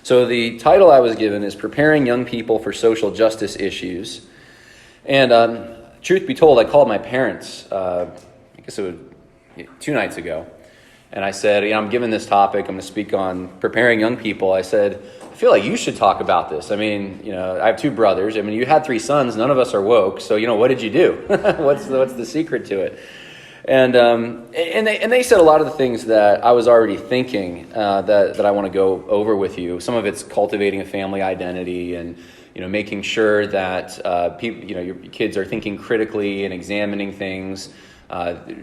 So the title I was given is Preparing Young People for Social Justice Issues. And truth be told, I called my parents, I guess it was 2 nights ago. And I said, I'm given this topic. I'm going to speak on preparing young people. I said, I feel like you should talk about this. I mean, I have 2 brothers. I mean, you had 3 sons. None of us are woke. So, what did you do? What's the secret to it? And they said a lot of the things that I was already thinking that I want to go over with you. Some of it's cultivating a family identity and making sure that people, your kids are thinking critically and examining things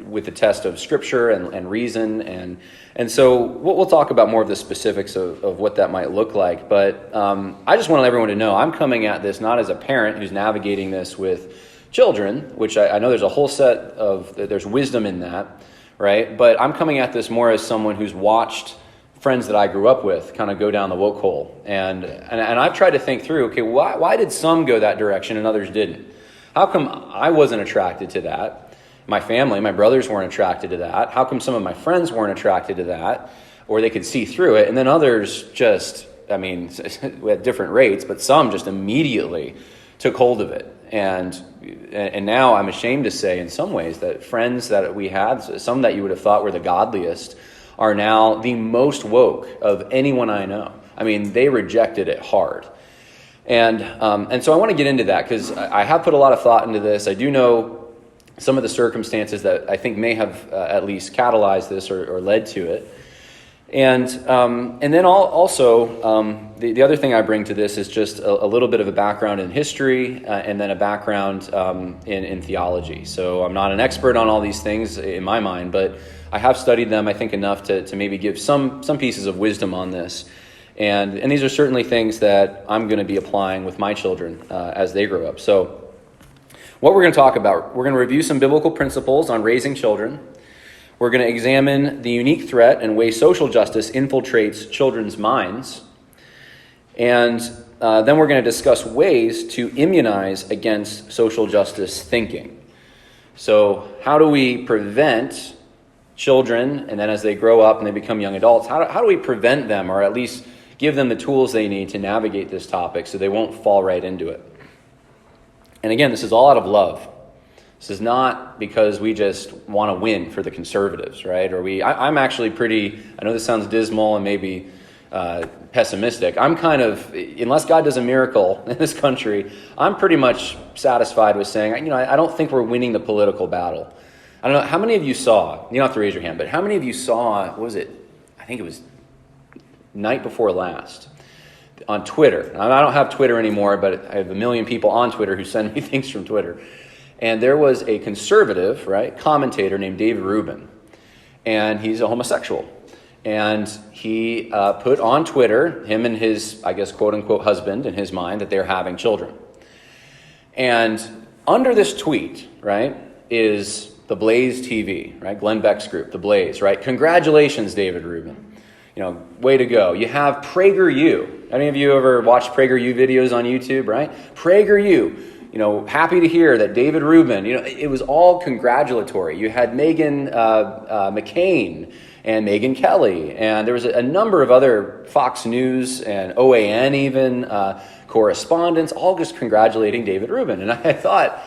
with the test of Scripture and reason. And so we'll talk about more of the specifics of what that might look like. But I just want everyone to know I'm coming at this not as a parent who's navigating this with children, which I know there's a whole set of, there's wisdom in that, right? But I'm coming at this more as someone who's watched friends that I grew up with kind of go down the woke hole. And I've tried to think through, okay, why did some go that direction and others didn't? How come I wasn't attracted to that? My family, my brothers weren't attracted to that. How come some of my friends weren't attracted to that? Or they could see through it. And then others just, we had different rates, but some just immediately took hold of it. And now I'm ashamed to say in some ways that friends that we had, some that you would have thought were the godliest, are now the most woke of anyone I know. They rejected it hard. And so I want to get into that because I have put a lot of thought into this. I do know some of the circumstances that I think may have at least catalyzed this or led to it. And then also the other thing I bring to this is just a little bit of a background in history and then a background in theology. So I'm not an expert on all these things in my mind, but I have studied them, I think, enough to maybe give some pieces of wisdom on this. And these are certainly things that I'm going to be applying with my children as they grow up. So what we're going to talk about, we're going to review some biblical principles on raising children. We're going to examine the unique threat and way social justice infiltrates children's minds. And then we're going to discuss ways to immunize against social justice thinking. So how do we prevent children, and then as they grow up and they become young adults, how do we prevent them, or at least give them the tools they need to navigate this topic so they won't fall right into it? And again, this is all out of love. This is not because we just want to win for the conservatives, right? I'm actually I know this sounds dismal and maybe pessimistic. I'm kind of, unless God does a miracle in this country, I'm pretty much satisfied with saying, I don't think we're winning the political battle. I don't know, how many of you saw, you don't have to raise your hand, but how many of you saw, what was it? I think it was night before last on Twitter. I don't have Twitter anymore, but I have a million people on Twitter who send me things from Twitter. And there was a conservative, commentator named David Rubin, and he's a homosexual. And he put on Twitter, him and his, I guess, quote-unquote husband in his mind, that they're having children. And under this tweet, is the Blaze TV, Glenn Beck's group, the Blaze, Congratulations, David Rubin. Way to go. You have PragerU. Any of you ever watched PragerU videos on YouTube, PragerU. Happy to hear that David Rubin, it was all congratulatory. You had Meghan McCain and Megyn Kelly, and there was a number of other Fox News and OAN even, correspondents, all just congratulating David Rubin. And I thought,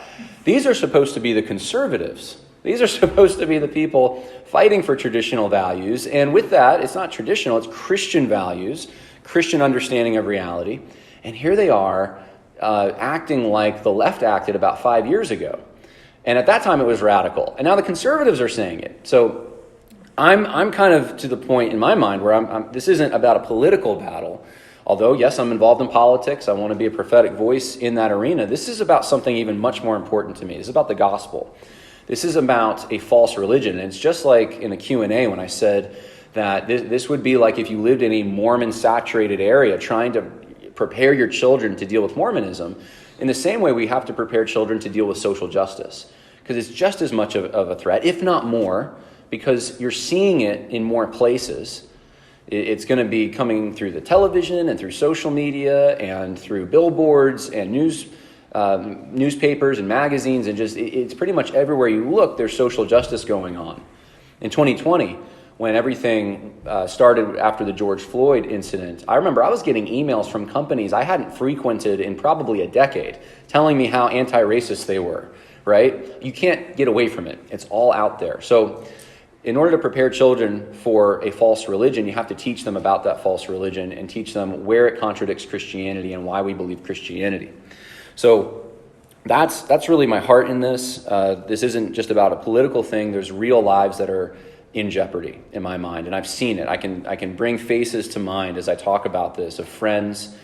these are supposed to be the conservatives. These are supposed to be the people fighting for traditional values. And with that, it's not traditional, it's Christian values, Christian understanding of reality. And here they are, acting like the left acted about 5 years ago. And at that time it was radical. And now the conservatives are saying it. So I'm kind of to the point in my mind where this isn't about a political battle. Although, yes, I'm involved in politics. I want to be a prophetic voice in that arena. This is about something even much more important to me. This is about the gospel. This is about a false religion. And it's just like in the Q&A when I said that this would be like if you lived in a Mormon-saturated area trying to prepare your children to deal with Mormonism. In the same way, we have to prepare children to deal with social justice, because it's just as much of a threat, if not more, because you're seeing it in more places. It's going to be coming through the television and through social media and through billboards and newspapers and magazines, and just it's pretty much everywhere you look, there's social justice going on. In 2020, when everything started after the George Floyd incident, I remember I was getting emails from companies I hadn't frequented in probably a decade telling me how anti-racist they were, right? You can't get away from it. It's all out there. So in order to prepare children for a false religion, you have to teach them about that false religion and teach them where it contradicts Christianity and why we believe Christianity. So that's really my heart in this. This isn't just about a political thing. There's real lives that are in jeopardy in my mind, and I've seen it. I can bring faces to mind as I talk about this of friends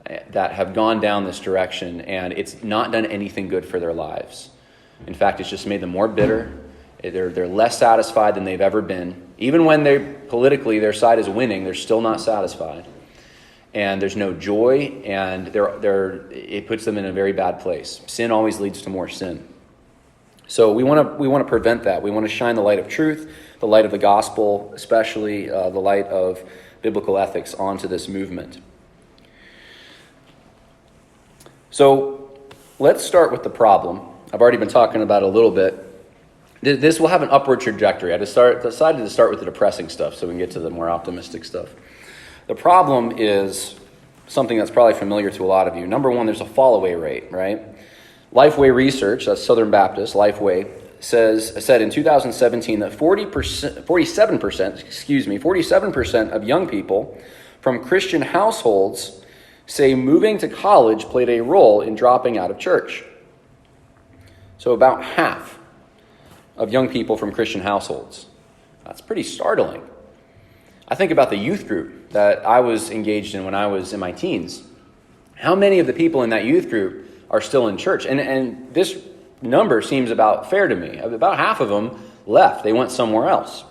that have gone down this direction, and it's not done anything good for their lives. In fact, it's just made them more bitter. They're less satisfied than they've ever been. Even when politically their side is winning, they're still not satisfied, and there's no joy, and it puts them in a very bad place. Sin always leads to more sin. So we want to prevent that. We want to shine the light of truth, the light of the gospel, especially the light of biblical ethics onto this movement. So let's start with the problem. I've already been talking about it a little bit. This will have an upward trajectory. I decided to start with the depressing stuff so we can get to the more optimistic stuff. The problem is something that's probably familiar to a lot of you. Number one, there's a fall away rate, right? Lifeway Research, that's Southern Baptist, Lifeway, said in 2017 that 47% of young people from Christian households say moving to college played a role in dropping out of church. So about half of young people from Christian households. That's pretty startling. I think about the youth group that I was engaged in when I was in my teens. How many of the people in that youth group are still in church? And this number seems about fair to me. About half of them left. They went somewhere else.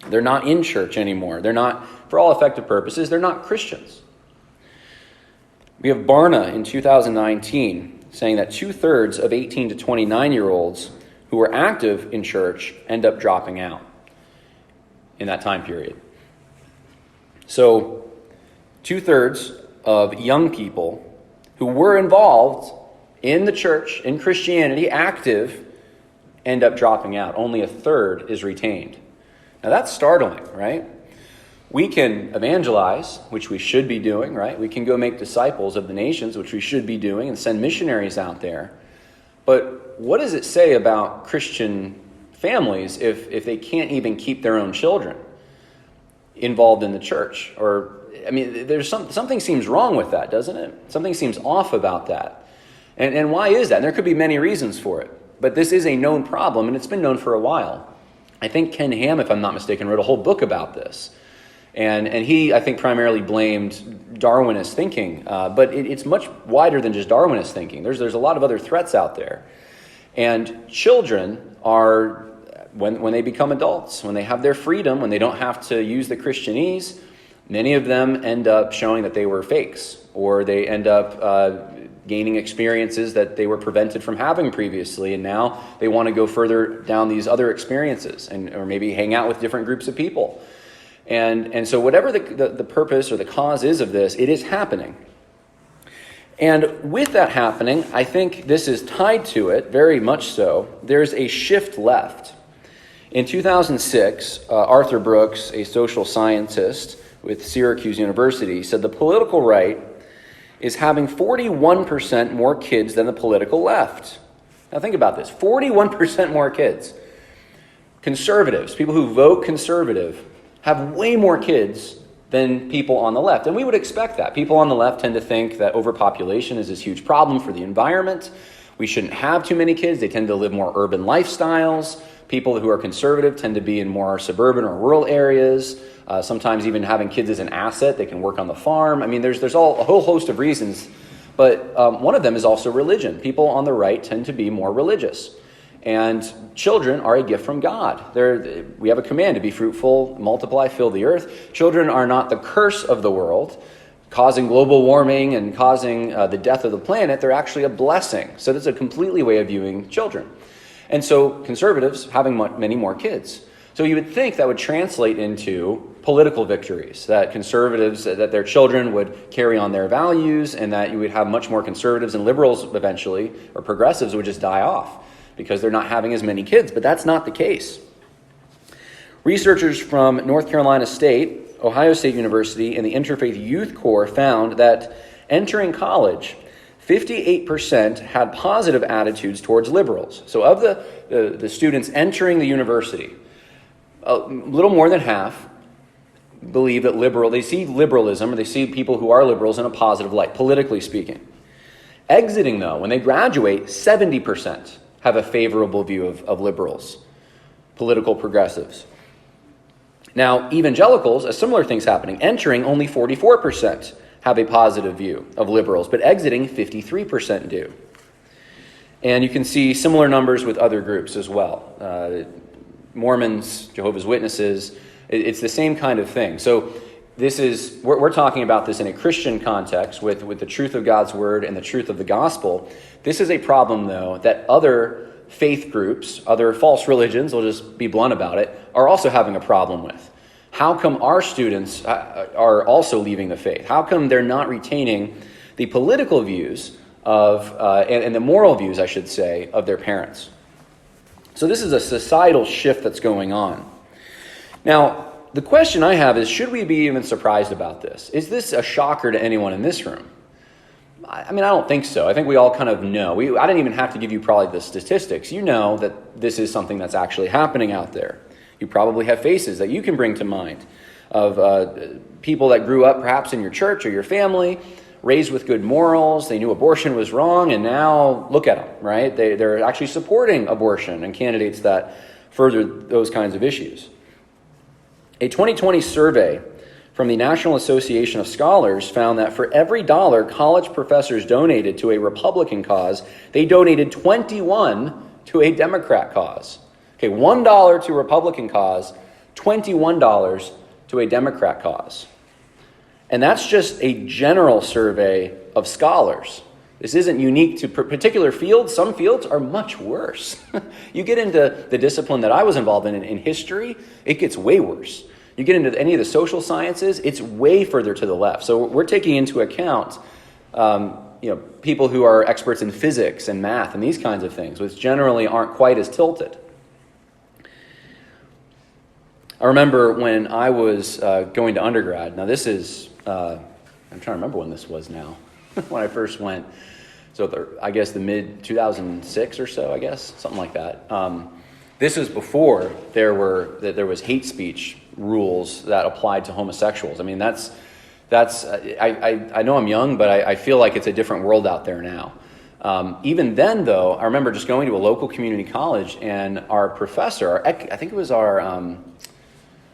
They're not in church anymore. They're not, for all effective purposes, they're not Christians. We have Barna in 2019 saying that 2/3 of 18 to 29-year-olds who are active in church end up dropping out in that time period. So 2/3 of young people who were involved in the church, in Christianity, active, end up dropping out. Only 1/3 is retained. Now that's startling, right? We can evangelize, which we should be doing, right? We can go make disciples of the nations, which we should be doing, and send missionaries out there. But what does it say about Christian families if they can't even keep their own children involved in the church? Or, I mean, there's something seems wrong with that, doesn't it? Something seems off about that. And why is that? And there could be many reasons for it. But this is a known problem, and it's been known for a while. I think Ken Ham, if I'm not mistaken, wrote a whole book about this. And he, I think, primarily blamed Darwinist thinking. But it's much wider than just Darwinist thinking. There's a lot of other threats out there. And children are, when they become adults, when they have their freedom, when they don't have to use the Christianese, many of them end up showing that they were fakes, or they end up gaining experiences that they were prevented from having previously, and now they want to go further down these other experiences, or maybe hang out with different groups of people. And so whatever the purpose or the cause is of this, it is happening. And with that happening, I think this is tied to it, very much so. There's a shift left. In 2006, Arthur Brooks, a social scientist with Syracuse University, said the political right is having 41% more kids than the political left. Now think about this, 41% more kids. Conservatives, people who vote conservative, have way more kids than people on the left. And we would expect that. People on the left tend to think that overpopulation is this huge problem for the environment. We shouldn't have too many kids. They tend to live more urban lifestyles. People who are conservative tend to be in more suburban or rural areas. Sometimes even having kids is an asset. They can work on the farm. I mean, there's a whole host of reasons. But one of them is also religion. People on the right tend to be more religious. And children are a gift from God. We have a command to be fruitful, multiply, fill the earth. Children are not the curse of the world, causing global warming and causing the death of the planet. They're actually a blessing. So that's a completely way of viewing children. And so conservatives having many more kids. So you would think that would translate into political victories, that conservatives, that their children would carry on their values, and that you would have much more conservatives, and liberals eventually, or progressives, would just die off because they're not having as many kids. But that's not the case. Researchers from North Carolina State, Ohio State University, and the Interfaith Youth Corps found that entering college, 58% had positive attitudes towards liberals. So of the students entering the university, a little more than half believe that they see liberalism, or they see people who are liberals in a positive light, politically speaking. Exiting, though, when they graduate, 70% have a favorable view of liberals, political progressives. Now, evangelicals, a similar thing's happening. Entering, only 44% have a positive view of liberals, but exiting, 53% do. And you can see similar numbers with other groups as well. Mormons, Jehovah's Witnesses, it's the same kind of thing. So we're talking about this in a Christian context with the truth of God's word and the truth of the gospel. This is a problem, though, that other faith groups, other false religions, we'll just be blunt about it, are also having a problem with. How come our students are also leaving the faith? How come they're not retaining the political views and the moral views, I should say, of their parents? So this is a societal shift that's going on. Now, the question I have is, should we be even surprised about this? Is this a shocker to anyone in this room? I mean, I don't think so. I think we all kind of know. I didn't even have to give you probably the statistics. You know that this is something that's actually happening out there. You probably have faces that you can bring to mind of people that grew up perhaps in your church or your family, raised with good morals. They knew abortion was wrong, and now look at them, right? They're actually supporting abortion and candidates that further those kinds of issues. A 2020 survey from the National Association of Scholars found that for every dollar college professors donated to a Republican cause, they donated 21 to a Democrat cause. Okay, $1 to a Republican cause, $21 to a Democrat cause. And that's just a general survey of scholars. This isn't unique to particular fields. Some fields are much worse. You get into the discipline that I was involved in history, it gets way worse. You get into any of the social sciences, it's way further to the left. So we're taking into account people who are experts in physics and math and these kinds of things, which generally aren't quite as tilted. I remember when I was going to undergrad. Now this is, I'm trying to remember when this was now, when I first went. So I guess the mid-2006 or so, I guess, something like that. This was before there was hate speech rules that applied to homosexuals. I mean, I know I'm young, but I feel like it's a different world out there now. Even then, though, I remember just going to a local community college, and our professor, I think it was our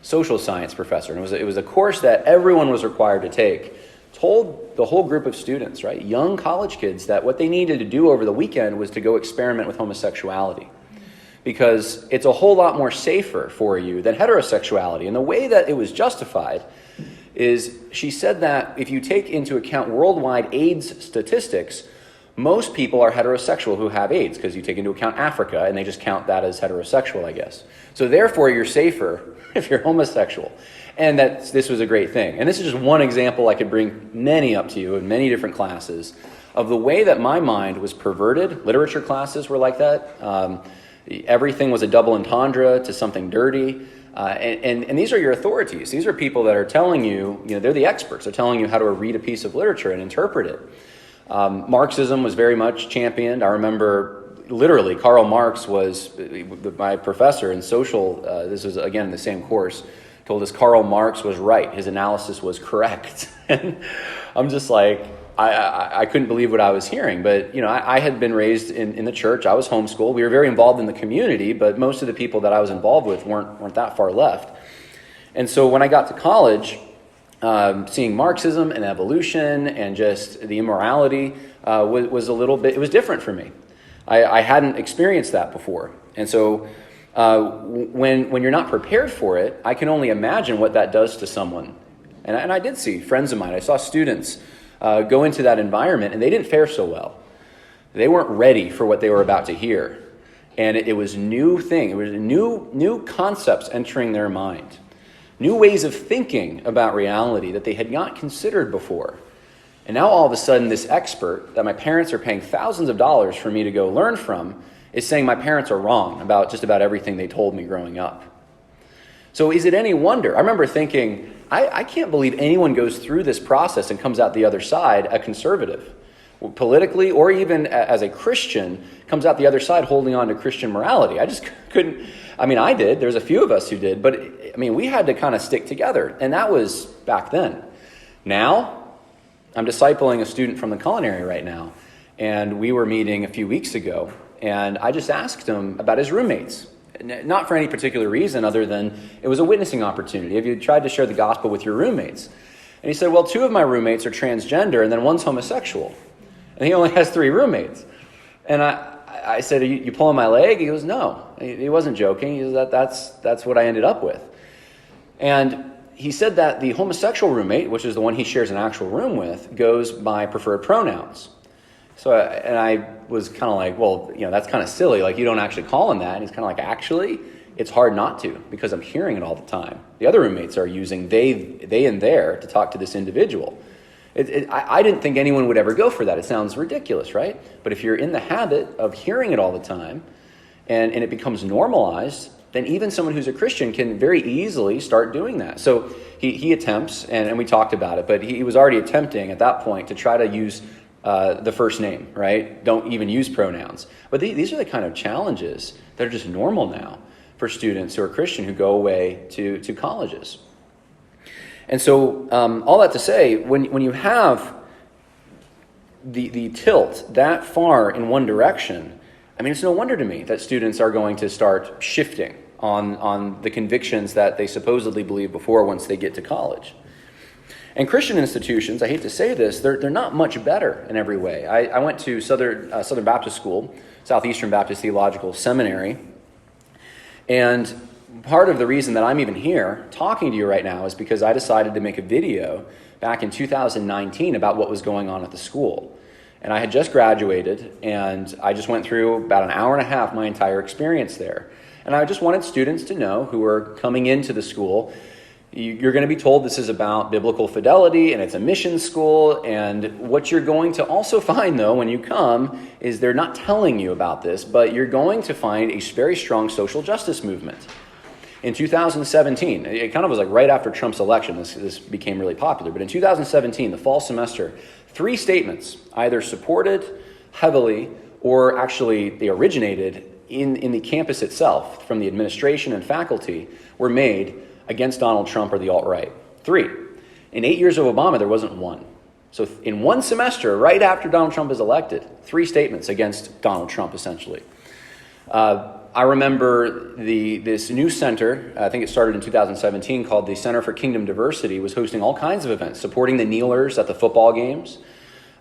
social science professor, and it was a course that everyone was required to take, told the whole group of students, right, young college kids, that what they needed to do over the weekend was to go experiment with homosexuality. Because it's a whole lot more safer for you than heterosexuality. And the way that it was justified is, she said that if you take into account worldwide AIDS statistics, most people are heterosexual who have AIDS, because you take into account Africa, and they just count that as heterosexual, I guess. So therefore, you're safer if you're homosexual. And that this was a great thing. And this is just one example. I could bring many up to you in many different classes of the way that my mind was perverted. Literature classes were like that. Everything was a double entendre to something dirty. And these are your authorities. These are people that are telling you, they're the experts. They're telling you how to read a piece of literature and interpret it. Marxism was very much championed. I remember literally Karl Marx was my professor in social, this was again in the same course, told us Karl Marx was right. His analysis was correct. And I'm just like, I couldn't believe what I was hearing. But, I had been raised in the church. I was homeschooled. We were very involved in the community, but most of the people that I was involved with weren't that far left. And so when I got to college, seeing Marxism and evolution and just the immorality was a little bit, it was different for me. I hadn't experienced that before. And so when you're not prepared for it, I can only imagine what that does to someone. And I did see friends of mine. I saw students go into that environment, and they didn't fare so well. They weren't ready for what they were about to hear. And it was new thing. It was new concepts entering their mind. New ways of thinking about reality that they had not considered before. And now all of a sudden, this expert that my parents are paying thousands of dollars for me to go learn from is saying my parents are wrong about just about everything they told me growing up. So is it any wonder? I remember thinking, I can't believe anyone goes through this process and comes out the other side a conservative, politically, or even as a Christian, comes out the other side holding on to Christian morality. I just couldn't. I mean, I did. There's a few of us who did, but I mean, we had to kind of stick together, and that was back then. Now, I'm discipling a student from the culinary right now, and we were meeting a few weeks ago, and I just asked him about his roommates. Not for any particular reason other than it was a witnessing opportunity. Have you tried to share the gospel with your roommates? And he said, well, 2 of my roommates are transgender and then one's homosexual. And he only has 3 roommates. And I said, are you pulling my leg? He goes, no. He wasn't joking. He said, that's what I ended up with. And he said that the homosexual roommate, which is the one he shares an actual room with, goes by preferred pronouns. So, and I was kind of like, well, that's kind of silly. Like, you don't actually call him that. And he's kind of like, actually, it's hard not to, because I'm hearing it all the time. The other roommates are using they and their to talk to this individual. I didn't think anyone would ever go for that. It sounds ridiculous, right? But if you're in the habit of hearing it all the time, and it becomes normalized, then even someone who's a Christian can very easily start doing that. So he attempts, and we talked about it, but he was already attempting at that point to try to use the first name, right? Don't even use pronouns. But these are the kind of challenges that are just normal now for students who are Christian who go away to colleges. And so all that to say, when you have the tilt that far in one direction, I mean, it's no wonder to me that students are going to start shifting on the convictions that they supposedly believed before once they get to college. And Christian institutions, I hate to say this, they're not much better in every way. I went to Southern Baptist School, Southeastern Baptist Theological Seminary, and part of the reason that I'm even here talking to you right now is because I decided to make a video back in 2019 about what was going on at the school. And I had just graduated, and I just went through about an hour and a half my entire experience there. And I just wanted students to know who were coming into the school, you're going to be told this is about biblical fidelity and it's a mission school. And what you're going to also find, though, when you come is they're not telling you about this, but you're going to find a very strong social justice movement. In 2017, it kind of was like right after Trump's election, this became really popular. But in 2017, the fall semester, 3 statements either supported heavily or actually they originated in the campus itself from the administration and faculty were made against Donald Trump or the alt-right. 3. In 8 years of Obama, there wasn't one. So in one semester, right after Donald Trump is elected, 3 statements against Donald Trump, essentially. I remember this new center, I think it started in 2017, called the Center for Kingdom Diversity, was hosting all kinds of events, supporting the kneelers at the football games.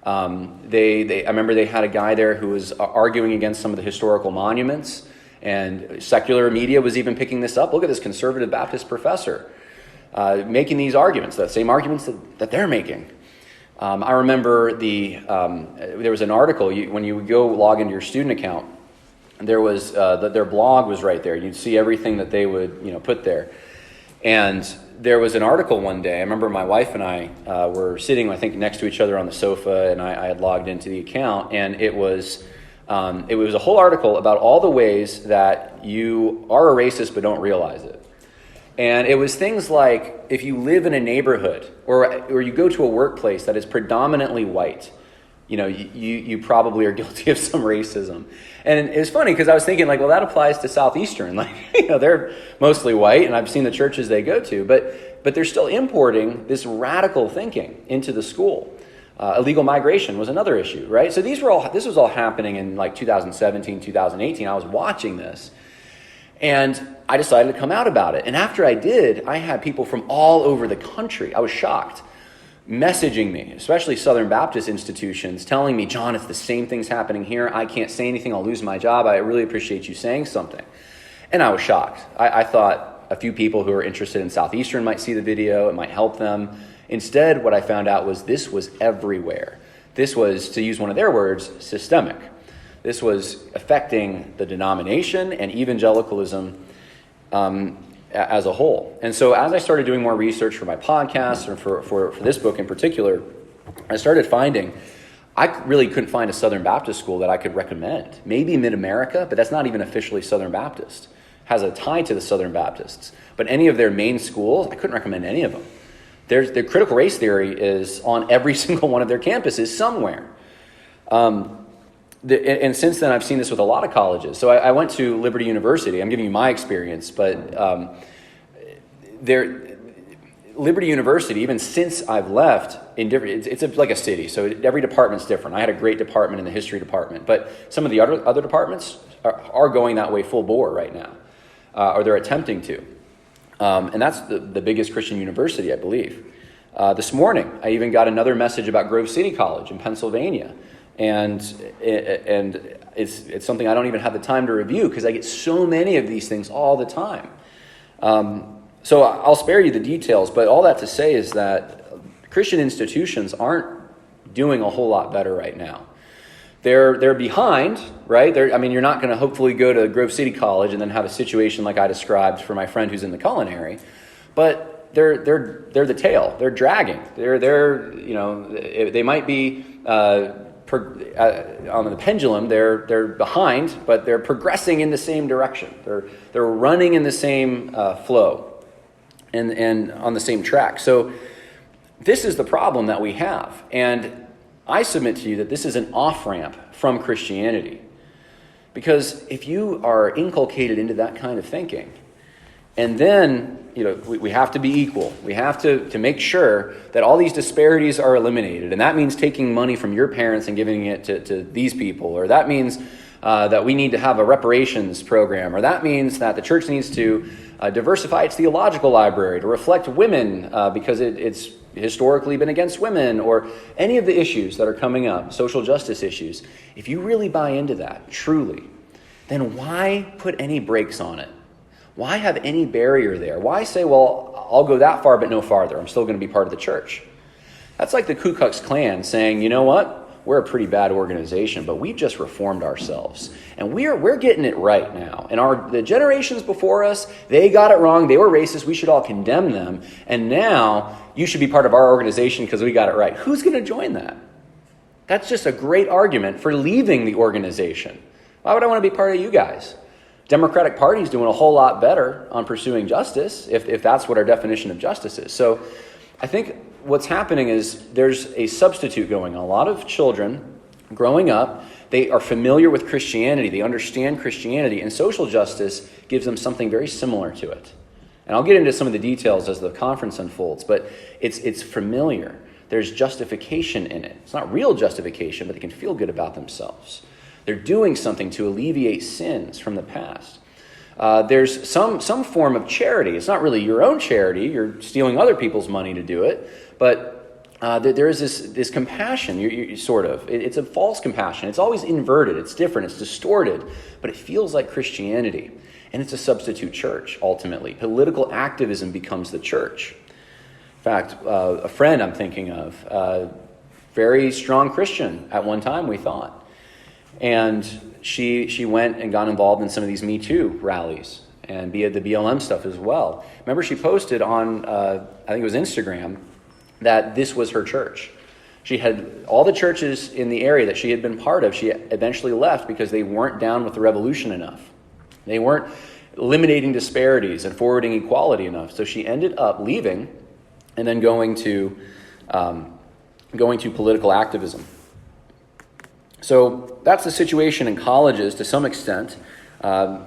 I remember they had a guy there who was arguing against some of the historical monuments, and secular media was even picking this up. Look at this conservative Baptist professor making these arguments, the same arguments that they're making. I remember there was an article, when you would go log into your student account, there was their blog was right there. You'd see everything that they would put there. And there was an article one day. I remember my wife and I were sitting, I think, next to each other on the sofa, and I had logged into the account, and it was a whole article about all the ways that you are a racist but don't realize it. And it was things like if you live in a neighborhood or you go to a workplace that is predominantly white, you probably are guilty of some racism. And it was funny because I was thinking well, that applies to Southeastern. They're mostly white, and I've seen the churches they go to, but they're still importing this radical thinking into the school. Illegal migration was another issue, right? So this was all happening in 2017, 2018. I was watching this, and I decided to come out about it. And after I did, I had people from all over the country. I was shocked. Messaging me, especially Southern Baptist institutions, telling me, John, it's the same things happening here. I can't say anything. I'll lose my job. I really appreciate you saying something. And I was shocked. I thought a few people who are interested in Southeastern might see the video. It might help them. Instead, what I found out was this was everywhere. This was, to use one of their words, systemic. This was affecting the denomination and evangelicalism as a whole. And so as I started doing more research for my podcast and for this book in particular, I started finding I really couldn't find a Southern Baptist school that I could recommend. Maybe Mid-America, but that's not even officially Southern Baptist. Has a tie to the Southern Baptists. But any of their main schools, I couldn't recommend any of them. Their critical race theory is on every single one of their campuses somewhere. And since then, I've seen this with a lot of colleges. So I went to Liberty University. I'm giving you my experience, but Liberty University, even since I've left, it's like a city, so every department's different. I had a great department in the history department, but some of the other departments are going that way full bore right now, or they're attempting to. And that's the biggest Christian university, I believe. This morning, I even got another message about Grove City College in Pennsylvania. And it's something I don't even have the time to review because I get so many of these things all the time. So I'll spare you the details, but all that to say is that Christian institutions aren't doing a whole lot better right now. They're behind, right? You're not going to hopefully go to Grove City College and then have a situation like I described for my friend who's in the culinary, but they're the tail. They're dragging. They might be on the pendulum. They're behind, but they're progressing in the same direction. They're running in the same flow and on the same track. So this is the problem that we have, and I submit to you that this is an off-ramp from Christianity. Because if you are inculcated into that kind of thinking, and then we have to be equal. We have to make sure that all these disparities are eliminated. And that means taking money from your parents and giving it to these people. Or that means that we need to have a reparations program. Or that means that the church needs to diversify its theological library to reflect women because it's historically been against women, or any of the issues that are coming up, social justice issues. If you really buy into that, truly, then why put any brakes on it? Why have any barrier there? Why say, well, I'll go that far but no farther. I'm still going to be part of the church. That's like the Ku Klux Klan saying, you know what? We're a pretty bad organization, but we've just reformed ourselves. And we're getting it right now. And the generations before us, they got it wrong. They were racist. We should all condemn them. And now you should be part of our organization because we got it right. Who's going to join that? That's just a great argument for leaving the organization. Why would I want to be part of you guys? Democratic Party's doing a whole lot better on pursuing justice, if that's what our definition of justice is. So I think what's happening is there's a substitute going on. A lot of children growing up, they are familiar with Christianity. They understand Christianity, and social justice gives them something very similar to it. And I'll get into some of the details as the conference unfolds, but it's familiar. There's justification in it. It's not real justification, but they can feel good about themselves. They're doing something to alleviate sins from the past. There's some form of charity. It's not really your own charity. You're stealing other people's money to do it. But there is this compassion, It's a false compassion. It's always inverted. It's different. It's distorted. But it feels like Christianity. And it's a substitute church, ultimately. Political activism becomes the church. In fact, a friend I'm thinking of, very strong Christian at one time, we thought. And she went and got involved in some of these Me Too rallies and the BLM stuff as well. Remember, she posted on, I think it was Instagram, that this was her church. She had all the churches in the area that she had been part of. She eventually left because they weren't down with the revolution enough. They weren't eliminating disparities and forwarding equality enough. So she ended up leaving and then going to political activism. So that's the situation in colleges to some extent.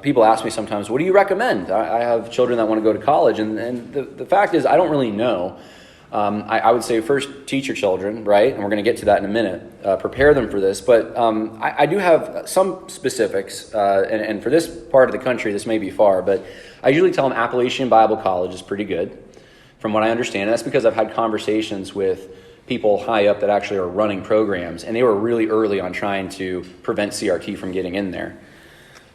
People ask me sometimes, what do you recommend? I have children that want to go to college, and the fact is I don't really know. I would say first teach your children, right? And we're going to get to that in a minute. Prepare them for this. But I do have some specifics, and for this part of the country, this may be far, but I usually tell them Appalachian Bible College is pretty good, from what I understand. And that's because I've had conversations with people high up that actually are running programs, and they were really early on trying to prevent CRT from getting in there.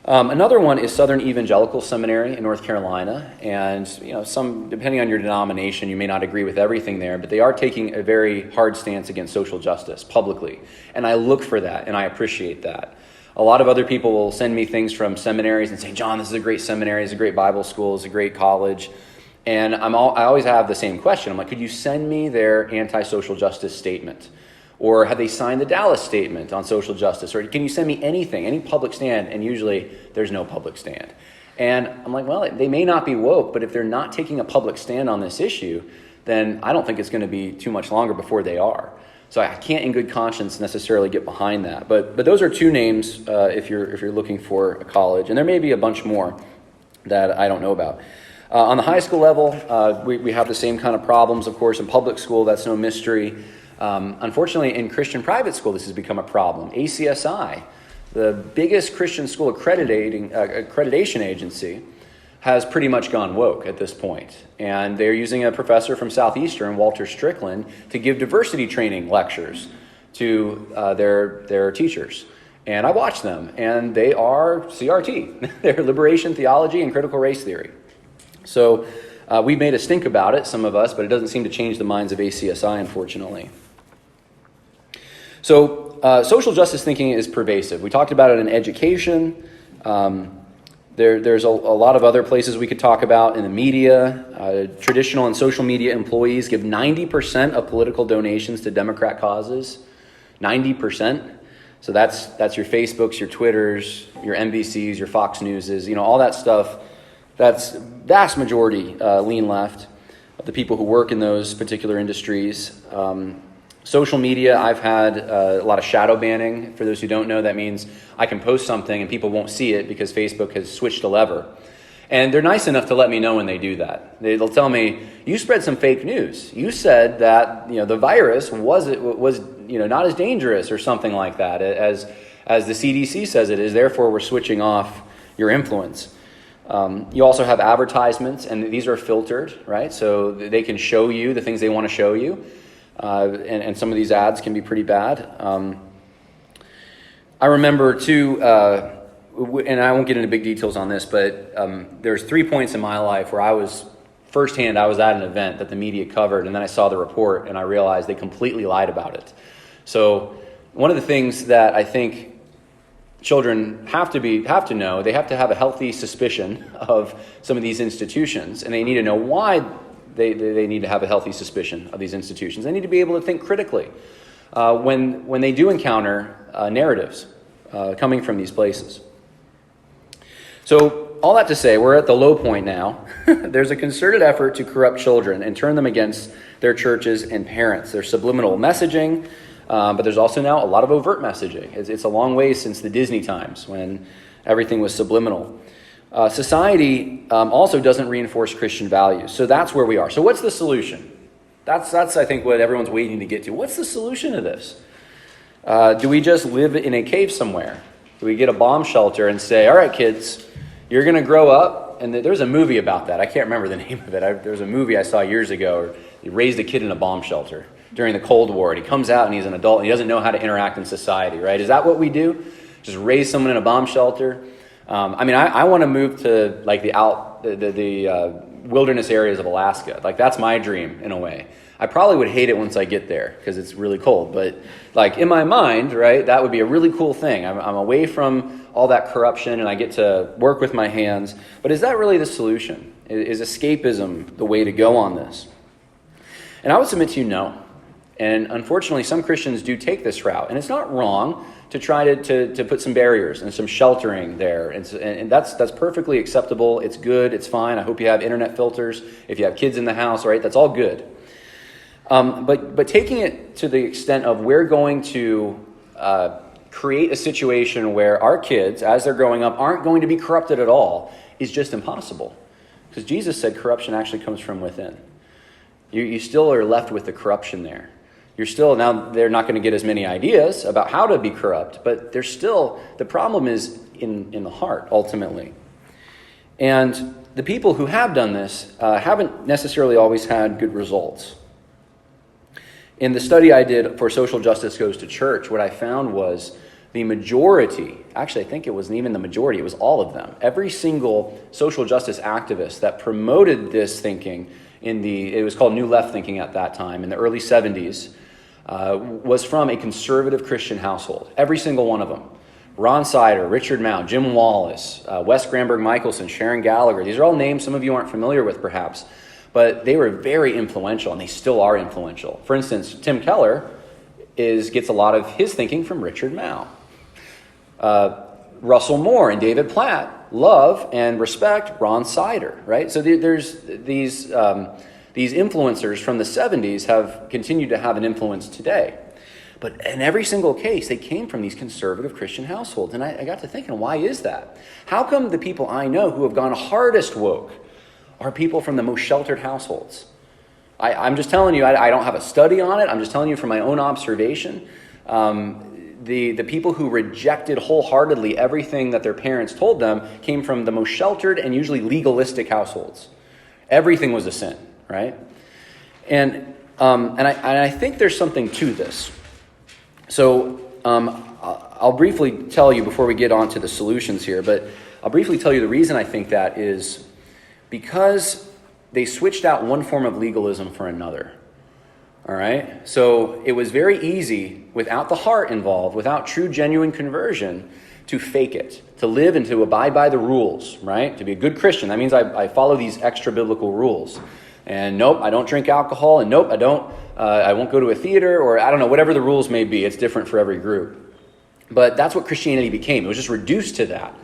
Another one is Southern Evangelical Seminary in North Carolina, and some, depending on your denomination, you may not agree with everything there, but they are taking a very hard stance against social justice publicly, and I look for that, and I appreciate that. A lot of other people will send me things from seminaries and say, John, this is a great seminary, it's a great Bible school, it's a great college. And I always have the same question. I'm like, could you send me their anti-social justice statement? Or have they signed the Dallas statement on social justice? Or can you send me anything, any public stand? And usually there's no public stand. And I'm like, well, they may not be woke, but if they're not taking a public stand on this issue, then I don't think it's going to be too much longer before they are. So I can't in good conscience necessarily get behind that. But those are two names if you're looking for a college. And there may be a bunch more that I don't know about. On the high school level, we have the same kind of problems, of course. In public school, that's no mystery. Unfortunately, in Christian private school, this has become a problem. ACSI, the biggest Christian school accreditation agency, has pretty much gone woke at this point. And they're using a professor from Southeastern, Walter Strickland, to give diversity training lectures to their teachers. And I watch them, and they are CRT. They're liberation theology and critical race theory. So we've made a stink about it, some of us, but it doesn't seem to change the minds of ACSI, unfortunately. So social justice thinking is pervasive. We talked about it in education. There's a lot of other places we could talk about in the media. Traditional and social media employees give 90% of political donations to Democrat causes. 90%. So that's your Facebooks, your Twitters, your NBCs, your Fox Newses, all that stuff. That's vast majority lean left of the people who work in those particular industries. Social media, I've had a lot of shadow banning. For those who don't know, that means I can post something and people won't see it because Facebook has switched a lever. And they're nice enough to let me know when they do that. They'll tell me, you spread some fake news. You said that the virus was not as dangerous or something like that as the CDC says it is. Therefore, we're switching off your influence. You also have advertisements, and these are filtered, right? So they can show you the things they want to show you. And some of these ads can be pretty bad. I remember too, and I won't get into big details on this, but there's 3 points in my life where I was at an event that the media covered, and then I saw the report and I realized they completely lied about it. So one of the things that I think children have to know, they have to have a healthy suspicion of some of these institutions, and they need to know why they need to have a healthy suspicion of these institutions. They need to be able to think critically when they do encounter narratives coming from these places. So all that to say, we're at the low point now. There's a concerted effort to corrupt children and turn them against their churches and parents. There's subliminal messaging, but there's also now a lot of overt messaging. It's a long way since the Disney times when everything was subliminal. Society also doesn't reinforce Christian values. So that's where we are. So what's the solution? That's I think, what everyone's waiting to get to. What's the solution to this? Do we just live in a cave somewhere? Do we get a bomb shelter and say, all right, kids, you're going to grow up? And there's a movie about that. I can't remember the name of it. There's a movie I saw years ago where he raised a kid in a bomb shelter during the Cold War. And he comes out and he's an adult and he doesn't know how to interact in society, right? Is that what we do? Just raise someone in a bomb shelter? I want to move to like the wilderness areas of Alaska. Like that's my dream in a way. I probably would hate it once I get there because it's really cold. But like in my mind, right, that would be a really cool thing. I'm away from all that corruption and I get to work with my hands. But is that really the solution? Is escapism the way to go on this? And I would submit to you, no. And unfortunately, some Christians do take this route. And it's not wrong to try to put some barriers and some sheltering there. And that's perfectly acceptable. It's good. It's fine. I hope you have internet filters. If you have kids in the house, right, that's all good. But taking it to the extent of we're going to create a situation where our kids, as they're growing up, aren't going to be corrupted at all is just impossible. Because Jesus said corruption actually comes from within. You still are left with the corruption there. Now they're not going to get as many ideas about how to be corrupt, but the problem is in the heart, ultimately. And the people who have done this haven't necessarily always had good results. In the study I did for Social Justice Goes to Church, what I found was the majority, actually I think it wasn't even the majority, it was all of them. Every single social justice activist that promoted this thinking it was called New Left thinking at that time, in the early 70s, was from a conservative Christian household. Every single one of them. Ron Sider, Richard Mouw, Jim Wallace, Wes Granberg-Michelson, Sharon Gallagher. These are all names some of you aren't familiar with perhaps, but they were very influential and they still are influential. For instance, Tim Keller gets a lot of his thinking from Richard Mouw. Russell Moore and David Platt love and respect Ron Sider, right? So there's these influencers from the 70s have continued to have an influence today. But in every single case, they came from these conservative Christian households. And I got to thinking, why is that? How come the people I know who have gone hardest woke are people from the most sheltered households? I'm just telling you, I don't have a study on it. I'm just telling you from my own observation. The people who rejected wholeheartedly everything that their parents told them came from the most sheltered and usually legalistic households. Everything was a sin, right? And I think there's something to this. So I'll briefly tell you before we get on to the solutions here, but I'll briefly tell you the reason I think that is because they switched out one form of legalism for another. All right? So it was very easy, without the heart involved, without true, genuine conversion, to fake it, to live and to abide by the rules, right? To be a good Christian. That means I follow these extra biblical rules. And nope, I don't drink alcohol, and nope, I won't go to a theater, or I don't know, whatever the rules may be. It's different for every group. But that's what Christianity became. It was just reduced to that.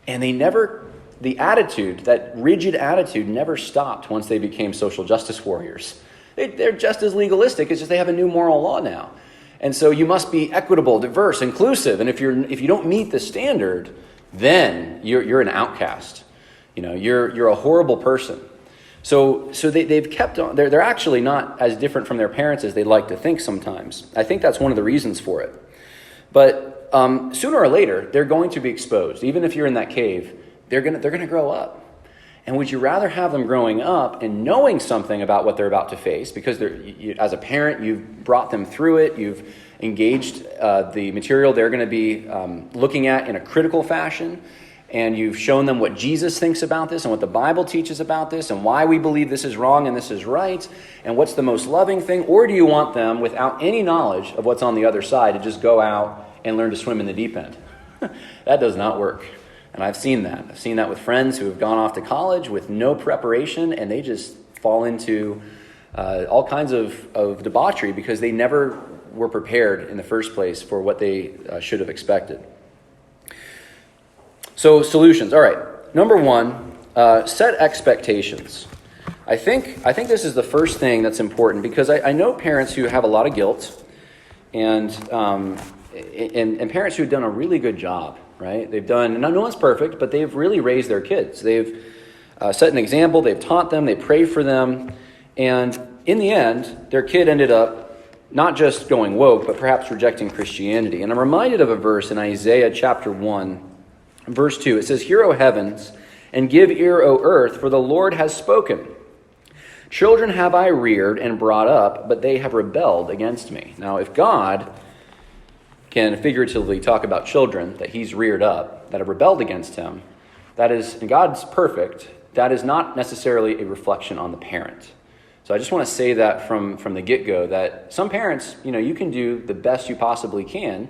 And the attitude, that rigid attitude, never stopped once they became social justice warriors. They're just as legalistic, it's just they have a new moral law now. And so you must be equitable, diverse, inclusive. And if you don't meet the standard, then you're an outcast. You're a horrible person. So they've kept on. They're actually not as different from their parents as they like to think sometimes. I think that's one of the reasons for it. But sooner or later, they're going to be exposed. Even if you're in that cave, they're gonna grow up. And would you rather have them growing up and knowing something about what they're about to face, because as a parent, you've brought them through it, you've engaged the material they're going to be looking at in a critical fashion, and you've shown them what Jesus thinks about this and what the Bible teaches about this and why we believe this is wrong and this is right and what's the most loving thing? Or do you want them, without any knowledge of what's on the other side, to just go out and learn to swim in the deep end? That does not work. And I've seen that. I've seen that with friends who have gone off to college with no preparation, and they just fall into all kinds of debauchery because they never were prepared in the first place for what they should have expected. So solutions. All right. Number one, set expectations. I think this is the first thing that's important because I know parents who have a lot of guilt and parents who have done a really good job, right? They've done, no one's perfect, but they've really raised their kids. They've set an example, they've taught them, they pray for them, and in the end, their kid ended up not just going woke, but perhaps rejecting Christianity. And I'm reminded of a verse in Isaiah chapter 1, verse 2. It says, "Hear, O heavens, and give ear, O earth, for the Lord has spoken. Children have I reared and brought up, but they have rebelled against me." Now, if God can figuratively talk about children that he's reared up, that have rebelled against him, that is, and God's perfect, that is not necessarily a reflection on the parent. So I just want to say that from the get-go, that some parents, you can do the best you possibly can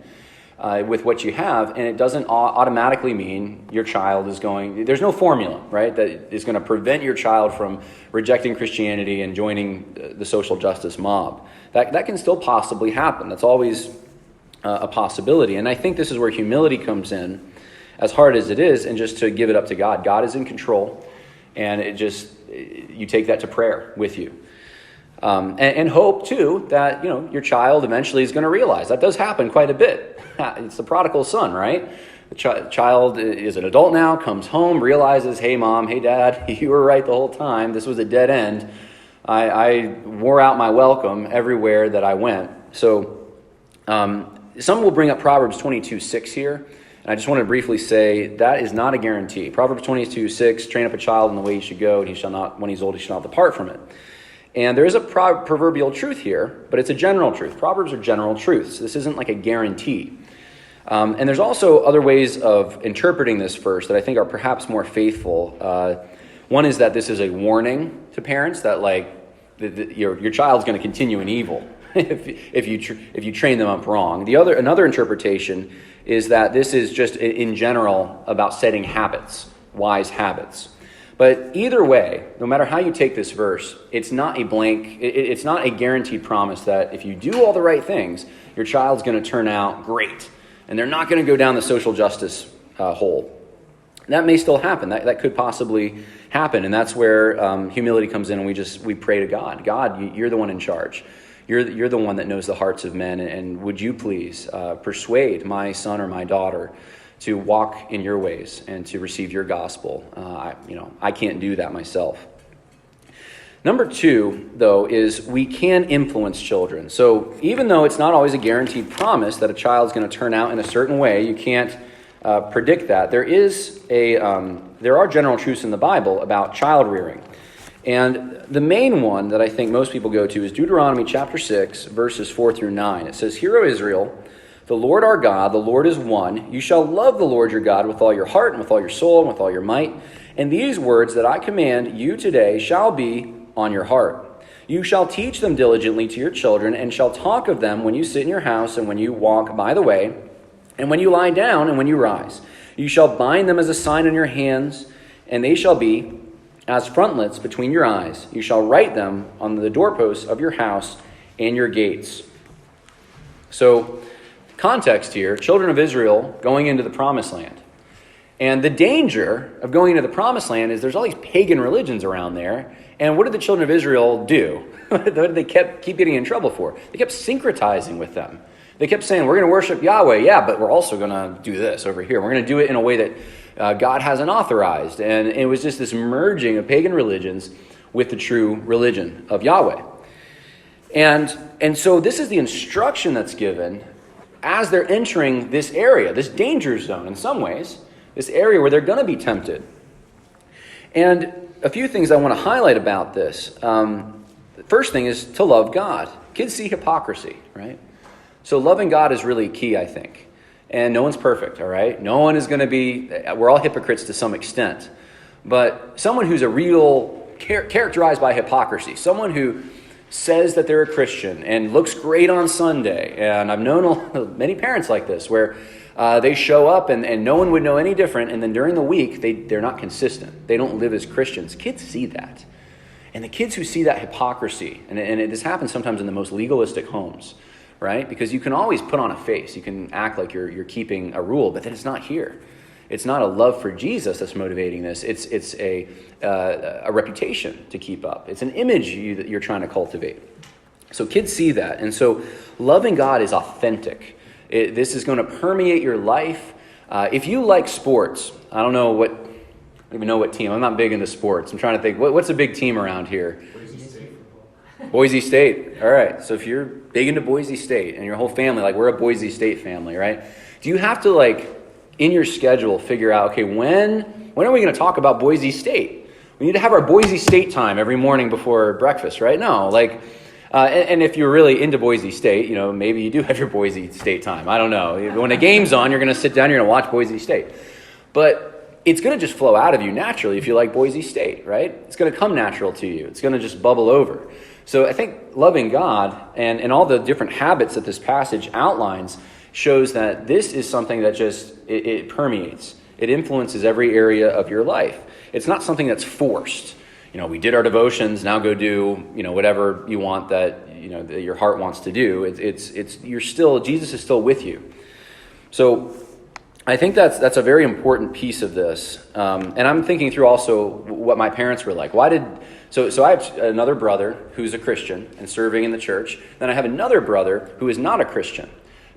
with what you have, and it doesn't automatically mean your child is going, there's no formula, right, that is going to prevent your child from rejecting Christianity and joining the social justice mob. That can still possibly happen. That's always a possibility. And I think this is where humility comes in, as hard as it is, and just to give it up to God. God is in control, and you take that to prayer with you. And hope, too, that your child eventually is going to realize. That does happen quite a bit. It's the prodigal son, right? The child is an adult now, comes home, realizes, hey, mom, hey, dad, you were right the whole time. This was a dead end. I wore out my welcome everywhere that I went. So some will bring up Proverbs 22:6 here. And I just want to briefly say that is not a guarantee. Proverbs 22:6, train up a child in the way he should go, and when he's old, he shall not depart from it. And there is a proverbial truth here, but it's a general truth. Proverbs are general truths. This isn't like a guarantee. And there's also other ways of interpreting this verse that I think are perhaps more faithful. One is that this is a warning to parents that your child's going to continue in evil if you train them up wrong. Another interpretation is that this is just in general about setting habits, wise habits. But either way, no matter how you take this verse, it's not a blank, it's not a guaranteed promise that if you do all the right things, your child's going to turn out great. And they're not going to go down the social justice hole. That may still happen. That could possibly happen, and that's where humility comes in, and we pray to God. God, you're the one in charge. You're the one that knows the hearts of men, and would you please persuade my son or my daughter to walk in your ways and to receive your gospel. I can't do that myself. Number 2, though, is we can influence children. So even though it's not always a guaranteed promise that a child's going to turn out in a certain way, you can't predict that. There are general truths in the Bible about child rearing. And the main one that I think most people go to is Deuteronomy chapter 6, verses 4 through 9. It says, "Hear, O Israel, the Lord our God, the Lord is one. You shall love the Lord your God with all your heart and with all your soul and with all your might. And these words that I command you today shall be on your heart. You shall teach them diligently to your children, and shall talk of them when you sit in your house and when you walk by the way, and when you lie down and when you rise. You shall bind them as a sign on your hands, and they shall be as frontlets between your eyes. You shall write them on the doorposts of your house and your gates." So, context here, children of Israel going into the promised land. And the danger of going into the promised land is there's all these pagan religions around there. And what did the children of Israel do? What did they keep getting in trouble for? They kept syncretizing with them. They kept saying, we're going to worship Yahweh, yeah, but we're also going to do this over here. We're going to do it in a way that God hasn't authorized. And it was just this merging of pagan religions with the true religion of Yahweh. And so this is the instruction that's given as they're entering this area, this danger zone in some ways, this area where they're going to be tempted. And a few things I want to highlight about this. The first thing is to love God. Kids see hypocrisy, right? So loving God is really key, I think. And no one's perfect, all right? No one is going to be, we're all hypocrites to some extent. But someone who's a real, characterized by hypocrisy, someone who says that they're a Christian and looks great on Sunday. And I've known many parents like this where they show up and no one would know any different. And then during the week, they're not consistent. They don't live as Christians. Kids see that. And the kids who see that hypocrisy, and this happens sometimes in the most legalistic homes, right? Because you can always put on a face. You can act like you're keeping a rule, but then it's not here. It's not a love for Jesus that's motivating this. It's a reputation to keep up. It's an image that you're trying to cultivate. So kids see that. And so loving God is authentic. This is going to permeate your life. If you like sports, I don't even know what team. I'm not big into sports. I'm trying to think, what's a big team around here? Boise State. All right. So if you're big into Boise State and your whole family, like we're a Boise State family, right? Do you have to in your schedule figure out, okay, when are we going to talk about Boise State? We need to have our Boise State time every morning before breakfast, right? No, and if you're really into Boise State, maybe you do have your Boise State time. I don't know. When a game's on, you're going to sit down, you're going to watch Boise State. But it's going to just flow out of you naturally if you like Boise State, right? It's going to come natural to you. It's going to just bubble over. So I think loving God and all the different habits that this passage outlines shows that this is something that just, it permeates. It influences every area of your life. It's not something that's forced. We did our devotions, now go do, whatever you want that your heart wants to do. Jesus is still with you. So I think that's a very important piece of this. And I'm thinking through also what my parents were like. So I have another brother who's a Christian and serving in the church. Then I have another brother who is not a Christian,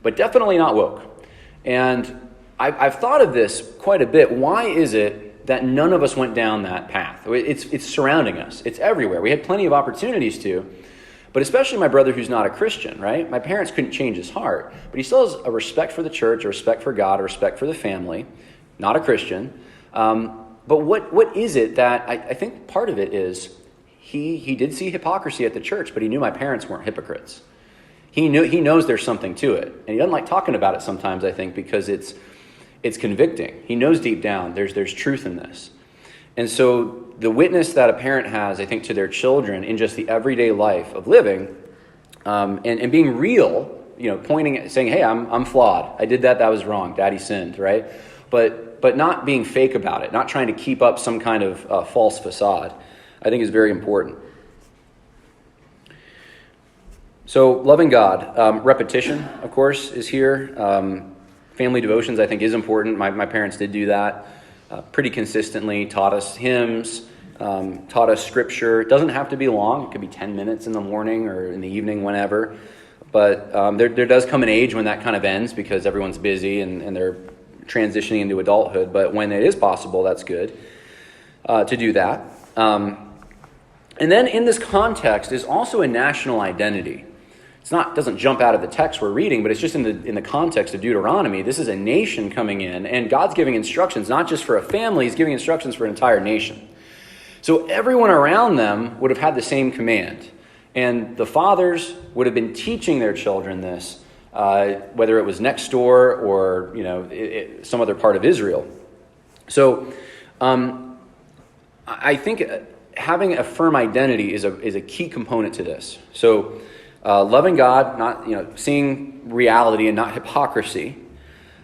but definitely not woke. And I've thought of this quite a bit. Why is it that none of us went down that path? It's surrounding us. It's everywhere. We had plenty of opportunities to, but especially my brother who's not a Christian, right? My parents couldn't change his heart, but he still has a respect for the church, a respect for God, a respect for the family, not a Christian. But what is it that I think part of it is he did see hypocrisy at the church, but he knew my parents weren't hypocrites. He knows there's something to it, and he doesn't like talking about it sometimes, I think, because it's convicting. He knows deep down there's truth in this. And so the witness that a parent has, I think, to their children in just the everyday life of living, and being real, pointing at, saying, hey, I'm flawed. I did that was wrong. Daddy sinned, right? But not being fake about it, not trying to keep up some kind of false facade, I think is very important. So loving God, repetition, of course, is here. Family devotions, I think, is important. My parents did do that. pretty consistently, taught us hymns, taught us scripture. It doesn't have to be long. It could be 10 minutes in the morning or in the evening, whenever. But there does come an age when that kind of ends because everyone's busy and they're transitioning into adulthood. But when it is possible, that's good to do that. And then in this context is also a national identity. Doesn't jump out of the text we're reading, but it's just in the context of Deuteronomy. This is a nation coming in, and God's giving instructions not just for a family, he's giving instructions for an entire nation. So everyone around them would have had the same command. And the fathers would have been teaching their children this, whether it was next door or some other part of Israel. So I think having a firm identity is a key component to this. So loving God, not seeing reality and not hypocrisy,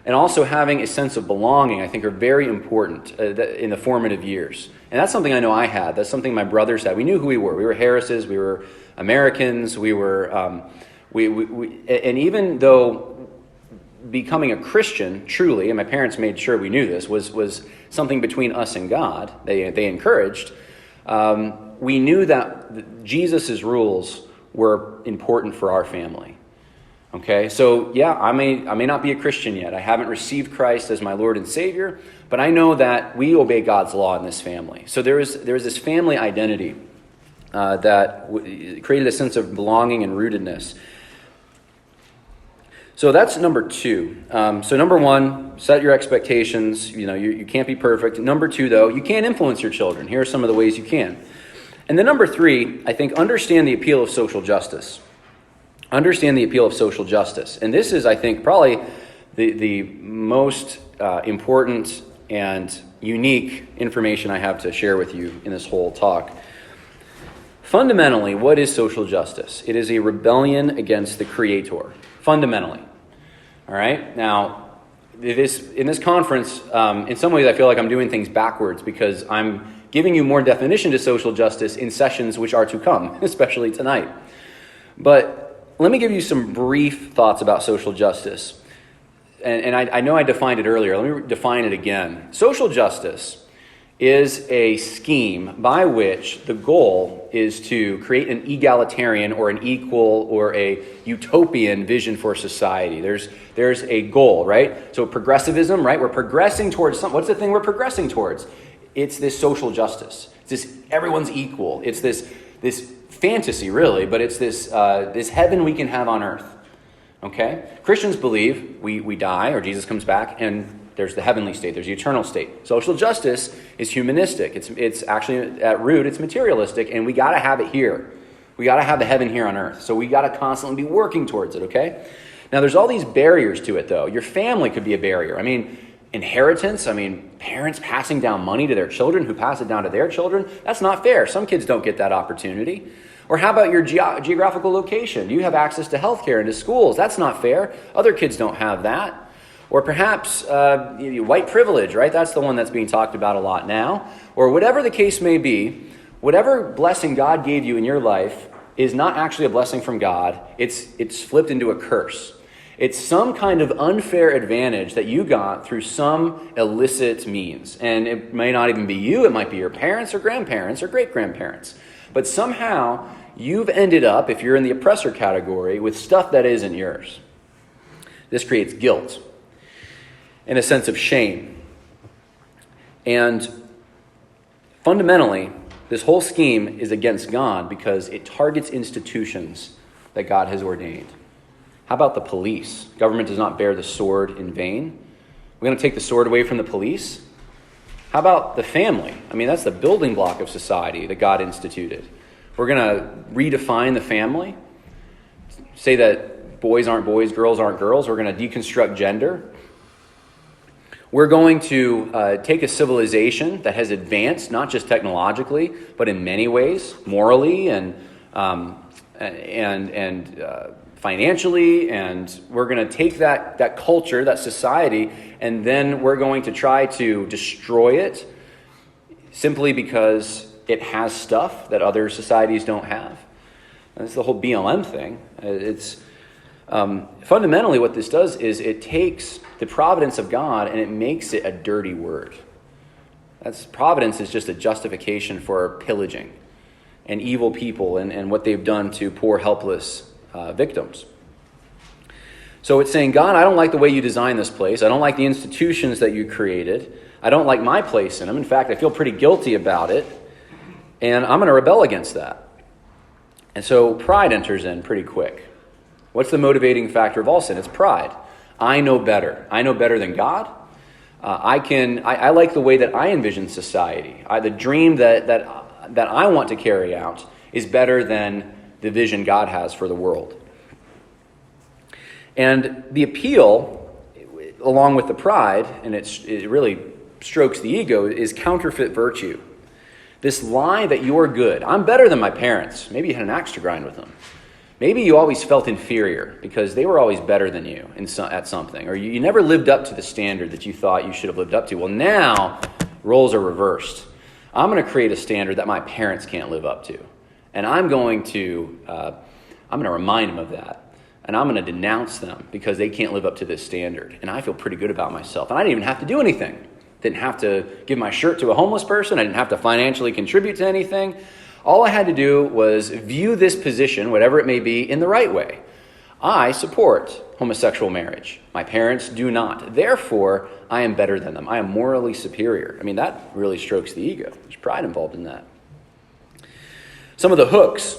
and also having a sense of belonging, I think, are very important in the formative years. And that's something I know I had. That's something my brothers had. We knew who we were. We were Harrises. We were Americans. We were, and even though becoming a Christian, truly, and my parents made sure we knew this, was something between us and God, they encouraged, we knew that Jesus' rules were important for our family. Okay, so yeah, I may not be a Christian yet. I haven't received Christ as my Lord and Savior, but I know that we obey God's law in this family. So there was this family identity that created a sense of belonging and rootedness. So that's number two. So number one, set your expectations. You can't be perfect. Number two, though, you can influence your children. Here are some of the ways you can. And then number three, I think, understand the appeal of social justice. Understand the appeal of social justice. And this is, I think, probably the most important and unique information I have to share with you in this whole talk. Fundamentally, what is social justice? It is a rebellion against the Creator. Fundamentally. All right? Now, in this conference, in some ways I feel like I'm doing things backwards because I'm giving you more definition to social justice in sessions which are to come, especially tonight. But let me give you some brief thoughts about social justice. And I know I defined it earlier. Let me define it again. Social justice is a scheme by which the goal is to create an egalitarian or an equal or a utopian vision for society. There's a goal, right? So progressivism, right? We're progressing towards something. What's the thing we're progressing towards? It's this social justice. It's this everyone's equal. It's this fantasy, really, but it's this heaven we can have on earth. Okay? Christians believe we die or Jesus comes back and there's the heavenly state, there's the eternal state. Social justice is humanistic. It's actually, at root, it's materialistic, and we got to have it here. We got to have the heaven here on earth. So we got to constantly be working towards it, okay? Now, there's all these barriers to it, though. Your family could be a barrier. Inheritance, parents passing down money to their children who pass it down to their children. That's not fair. Some kids don't get that opportunity. Or how about your geographical location? Do you have access to healthcare and to schools? That's not fair. Other kids don't have that. Or perhaps white privilege, right? That's the one that's being talked about a lot now. Or whatever the case may be, whatever blessing God gave you in your life is not actually a blessing from God. It's flipped into a curse. It's some kind of unfair advantage that you got through some illicit means. And it may not even be you. It might be your parents or grandparents or great-grandparents. But somehow you've ended up, if you're in the oppressor category, with stuff that isn't yours. This creates guilt and a sense of shame. And fundamentally, this whole scheme is against God because it targets institutions that God has ordained. How about the police? Government does not bear the sword in vain. We're going to take the sword away from the police? How about the family? That's the building block of society that God instituted. We're going to redefine the family, say that boys aren't boys, girls aren't girls. We're going to deconstruct gender. We're going to take a civilization that has advanced, not just technologically, but in many ways, morally and financially, and we're going to take that culture, that society, and then we're going to try to destroy it simply because it has stuff that other societies don't have. That's the whole BLM thing. It's fundamentally what this does is it takes the providence of God and it makes it a dirty word. Providence is just a justification for pillaging and evil people and what they've done to poor, helpless victims. So it's saying, God, I don't like the way you designed this place. I don't like the institutions that you created. I don't like my place in them. In fact, I feel pretty guilty about it, and I'm going to rebel against that. And so pride enters in pretty quick. What's the motivating factor of all sin? It's pride. I know better. I know better than God. I like the way that I envision society. The dream that I want to carry out is better than the vision God has for the world. And the appeal, along with the pride, and it really strokes the ego, is counterfeit virtue. This lie that you're good. I'm better than my parents. Maybe you had an axe to grind with them. Maybe you always felt inferior because they were always better than you at something. Or you never lived up to the standard that you thought you should have lived up to. Well, now roles are reversed. I'm going to create a standard that my parents can't live up to. And I'm going to remind them of that. And I'm going to denounce them because they can't live up to this standard. And I feel pretty good about myself. And I didn't even have to do anything. Didn't have to give my shirt to a homeless person. I didn't have to financially contribute to anything. All I had to do was view this position, whatever it may be, in the right way. I support homosexual marriage. My parents do not. Therefore, I am better than them. I am morally superior. I mean, that really strokes the ego. There's pride involved in that. Some of the hooks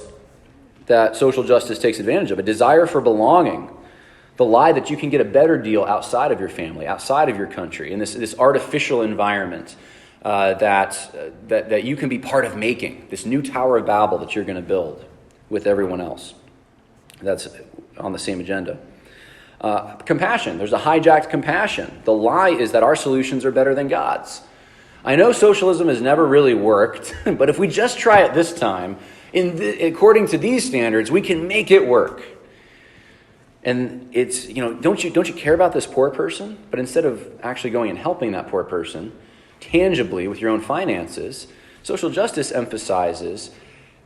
that social justice takes advantage of: a desire for belonging, the lie that you can get a better deal outside of your family, outside of your country, in this artificial environment that you can be part of making, this new Tower of Babel that you're going to build with everyone else. That's on the same agenda. Compassion. There's a hijacked compassion. The lie is that our solutions are better than God's. I know socialism has never really worked, but if we just try it this time, according to these standards, we can make it work. And it's, don't you care about this poor person? But instead of actually going and helping that poor person tangibly with your own finances, social justice emphasizes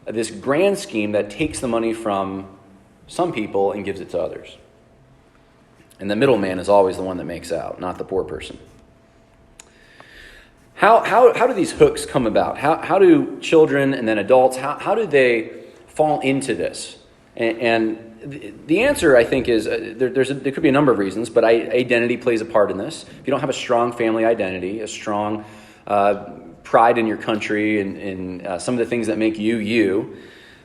this grand scheme that takes the money from some people and gives it to others. And the middleman is always the one that makes out, not the poor person. How do these hooks come about? How do children and then adults, how do they fall into this? And the answer, I think, is there could be a number of reasons, but identity plays a part in this. If you don't have a strong family identity, a strong pride in your country and some of the things that make you,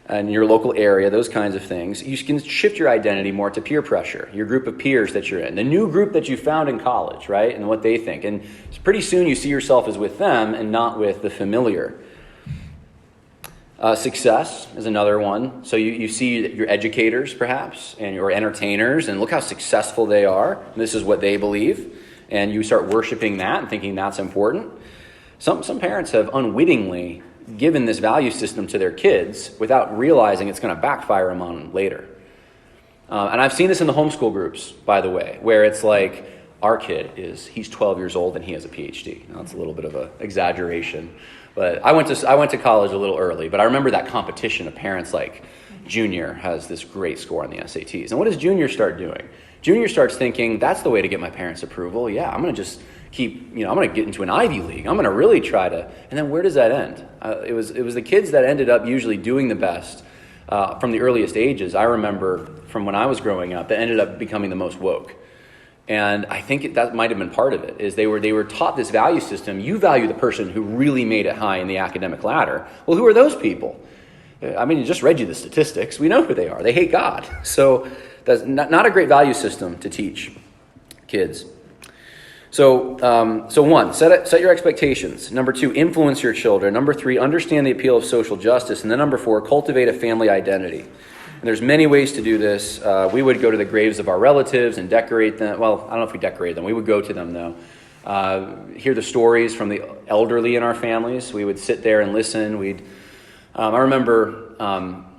and your local area, those kinds of things, you can shift your identity more to peer pressure, your group of peers that you're in, the new group that you found in college, right, and what they think. And pretty soon you see yourself as with them and not with the familiar. Success is another one. So you see your educators, perhaps, and your entertainers, and look how successful they are. This is what they believe. And you start worshiping that and thinking that's important. Some parents have unwittingly given this value system to their kids without realizing it's going to backfire them on later. And I've seen this in the homeschool groups, by the way, where it's like, our kid he's 12 years old and he has a PhD. Now, that's a little bit of an exaggeration. But I went to college a little early, but I remember that competition of parents like, Junior has this great score on the SATs. And what does Junior start doing? Junior starts thinking, that's the way to get my parents' approval. Yeah, I'm going to just I'm going to get into an Ivy League. I'm going to really try to, and then where does that end? It was the kids that ended up usually doing the best from the earliest ages. I remember from when I was growing up, that ended up becoming the most woke. And I think that might have been part of it, is they were taught this value system. You value the person who really made it high in the academic ladder. Well, who are those people? I mean, I just read you the statistics. We know who they are. They hate God. So that's not a great value system to teach kids. So one, set your expectations. Number two, influence your children. Number three, understand the appeal of social justice. And then number four, cultivate a family identity. And there's many ways to do this. We would go to the graves of our relatives and decorate them. Well, I don't know if we decorate them. We would go to them, though. Hear the stories from the elderly in our families. We would sit there and listen. I remember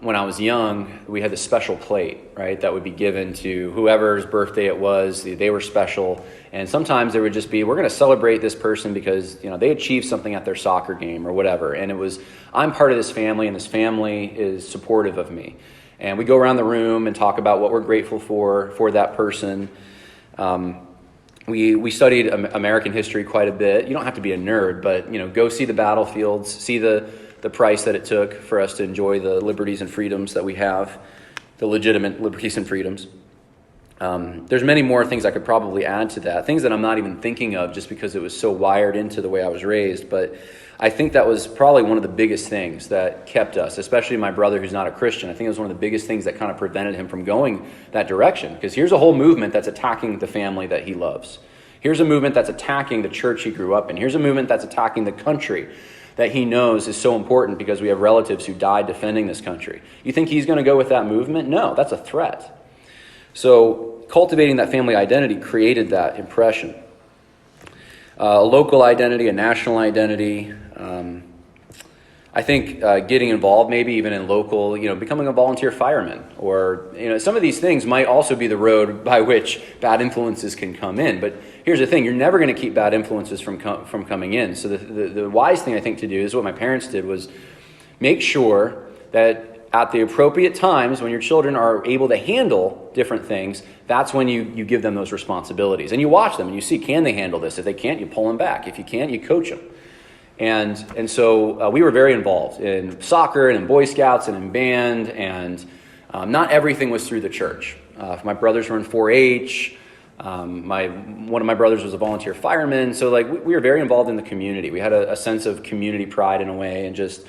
when I was young, we had this special plate, right, that would be given to whoever's birthday it was. They were special. And sometimes there would just be, we're going to celebrate this person because, they achieved something at their soccer game or whatever. And it was, I'm part of this family, and this family is supportive of me. And we go around the room and talk about what we're grateful for that person. we studied American history quite a bit. You don't have to be a nerd, but go see the battlefields, see the price that it took for us to enjoy the liberties and freedoms that we have, the legitimate liberties and freedoms. There's many more things I could probably add to that, things that I'm not even thinking of just because it was so wired into the way I was raised. But I think that was probably one of the biggest things that kept us, especially my brother who's not a Christian. I think it was one of the biggest things that kind of prevented him from going that direction. Because here's a whole movement that's attacking the family that he loves. Here's a movement that's attacking the church he grew up in. Here's a movement that's attacking the country that he knows is so important because we have relatives who died defending this country. You think he's going to go with that movement? No, that's a threat. So cultivating that family identity created that impression. A local identity, a national identity. I think getting involved maybe even in local, becoming a volunteer fireman, or some of these things might also be the road by which bad influences can come in. But here's the thing, you're never going to keep bad influences from coming in. So the wise thing I think to do is what my parents did, was make sure that at the appropriate times when your children are able to handle different things, that's when you give them those responsibilities. And you watch them and you see, can they handle this? If they can't, you pull them back. If you can't, you coach them. And so we were very involved in soccer and in Boy Scouts and in band, and not everything was through the church. My brothers were in 4-H. One of my brothers was a volunteer fireman. So we were very involved in the community. We had a sense of community pride in a way, and just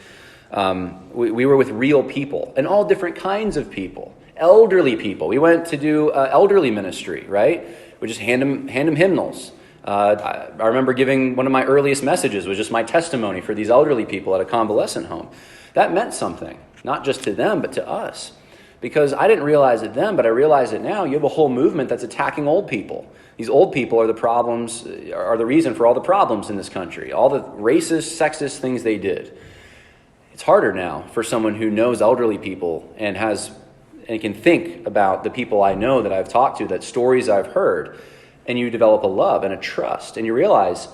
we were with real people and all different kinds of people. Elderly people. We went to do elderly ministry, right? We just hand them hymnals. I remember giving one of my earliest messages was just my testimony for these elderly people at a convalescent home. That meant something, not just to them, but to us. Because I didn't realize it then, but I realize it now. You have a whole movement that's attacking old people. These old people are the reason for all the problems in this country, all the racist, sexist things they did. It's harder now for someone who knows elderly people and can think about the people I know that I've talked to, that stories I've heard. And you develop a love and a trust, and you realize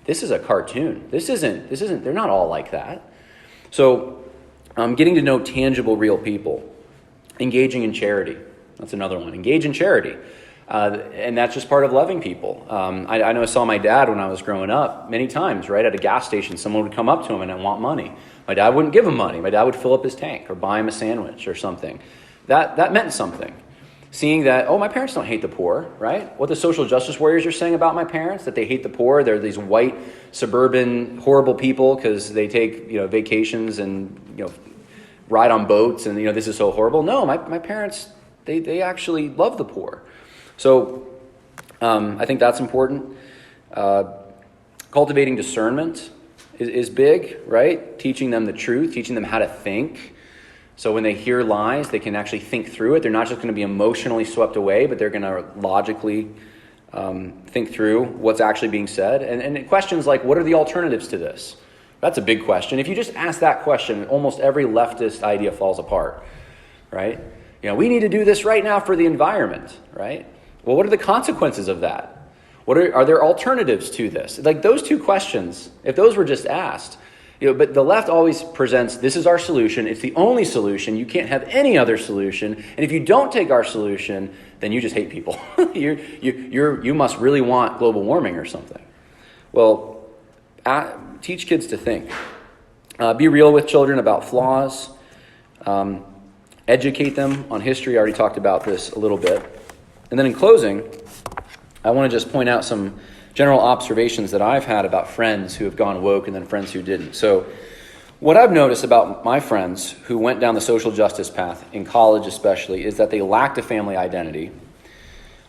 this is a cartoon. This isn't, they're not all like that. So getting to know tangible, real people. Engaging in charity. That's another one. Engage in charity. And that's just part of loving people. I know I saw my dad when I was growing up many times, right? At a gas station, someone would come up to him and want money. My dad wouldn't give him money. My dad would fill up his tank or buy him a sandwich or something. That meant something. Seeing that, my parents don't hate the poor, right? What the social justice warriors are saying about my parents, that they hate the poor. They're these white, suburban, horrible people because they take, vacations and, ride on boats and, this is so horrible. No, my parents, they actually love the poor. So I think that's important. Cultivating discernment is big, right? Teaching them the truth, teaching them how to think. So when they hear lies, they can actually think through it. They're not just going to be emotionally swept away, but they're going to logically think through what's actually being said. And questions like, what are the alternatives to this? That's a big question. If you just ask that question, almost every leftist idea falls apart, right? We need to do this right now for the environment, right? Well, what are the consequences of that? Are there alternatives to this? Like those two questions, if those were just asked, but the left always presents, this is our solution. It's the only solution. You can't have any other solution. And if you don't take our solution, then you just hate people. You must really want global warming or something. Well, teach kids to think. Be real with children about flaws. Educate them on history. I already talked about this a little bit. And then in closing, I want to just point out some general observations that I've had about friends who have gone woke and then friends who didn't. So what I've noticed about my friends who went down the social justice path, in college especially, is that they lacked a family identity.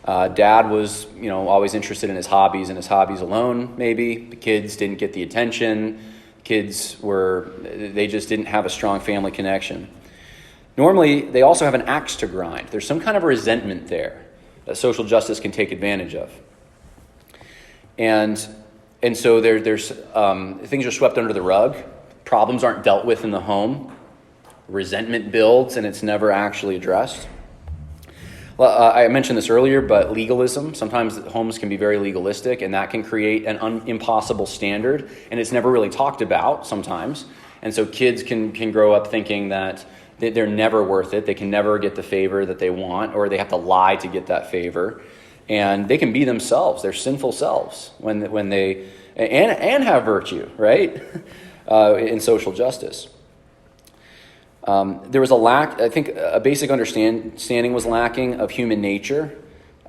Dad was, always interested in his hobbies and his hobbies alone, maybe. The kids didn't get the attention. They just didn't have a strong family connection. Normally, they also have an axe to grind. There's some kind of resentment there that social justice can take advantage of. And so there's things are swept under the rug. Problems aren't dealt with in the home. Resentment builds, and it's never actually addressed. Well, I mentioned this earlier, but legalism. Sometimes homes can be very legalistic, and that can create an impossible standard, and it's never really talked about sometimes. And so kids can grow up thinking that they're never worth it. They can never get the favor that they want, or they have to lie to get that favor. and they can be themselves, their sinful selves, when they and have virtue, right? In social justice. There was a lack, I think a basic understanding was lacking of human nature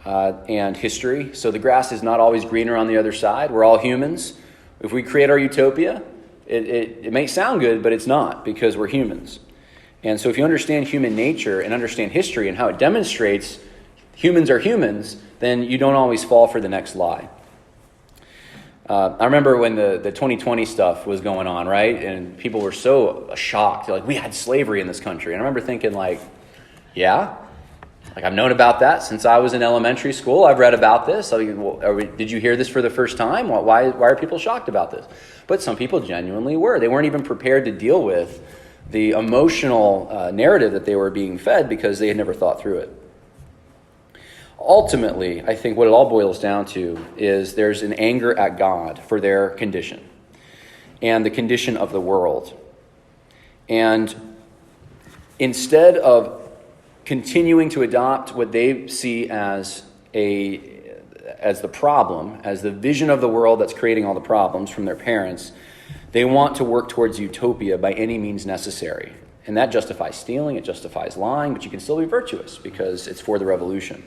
and history. So the grass is not always greener on the other side. We're all humans. If we create our utopia, it may sound good, but it's not, because we're humans. And so if you understand human nature and understand history and how it demonstrates humans are humans, then you don't always fall for the next lie. I remember when the 2020 stuff was going on, right? And people were so shocked. They're like, we had slavery in this country. And I remember thinking, like, yeah? Like, I've known about that since I was in elementary school. I've read about this. Did you hear this for the first time? Why are people shocked about this? But some people genuinely were. They weren't even prepared to deal with the emotional narrative that they were being fed because they had never thought through it. Ultimately, I think what it all boils down to is there's an anger at God for their condition and the condition of the world. And instead of continuing to adopt what they see as the problem, as the vision of the world that's creating all the problems from their parents, they want to work towards utopia by any means necessary. And that justifies stealing, it justifies lying, but you can still be virtuous because it's for the revolution.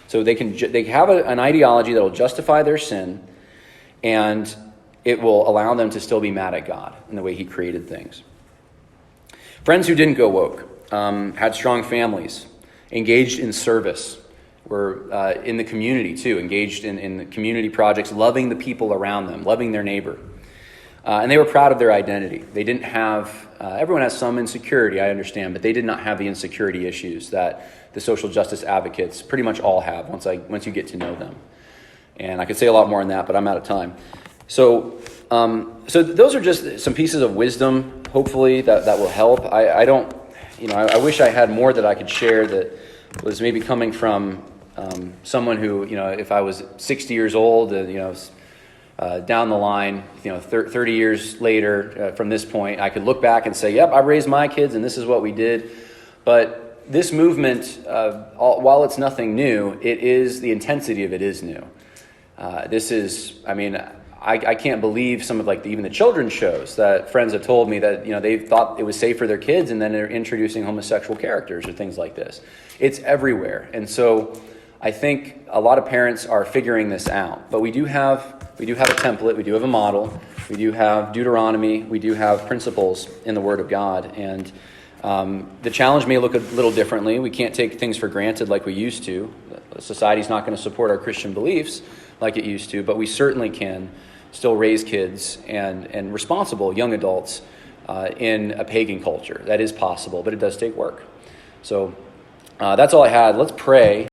So they have an ideology that will justify their sin, and it will allow them to still be mad at God in the way he created things. Friends who didn't go woke, had strong families, engaged in service, were in the community too, engaged in the community projects, loving the people around them, loving their neighbor. And they were proud of their identity. They didn't have, everyone has some insecurity, I understand, but they did not have the insecurity issues that the social justice advocates pretty much all have once you get to know them. And I could say a lot more on that, but I'm out of time. So those are just some pieces of wisdom, hopefully, that will help. I wish I had more that I could share that was maybe coming from someone who, if I was 60 years old, down the line, 30 years later from this point, I could look back and say, yep, I raised my kids and this is what we did. But this movement, while it's nothing new, the intensity of it is new. I can't believe some of even the children's shows that friends have told me that, they thought it was safe for their kids and then they're introducing homosexual characters or things like this. It's everywhere. And so I think a lot of parents are figuring this out, but we do have a template, we do have a model, we do have Deuteronomy, we do have principles in the Word of God, and the challenge may look a little differently. We can't take things for granted like we used to. Society's not going to support our Christian beliefs like it used to, but we certainly can still raise kids and responsible young adults in a pagan culture. That is possible, but it does take work. So that's all I had. Let's pray.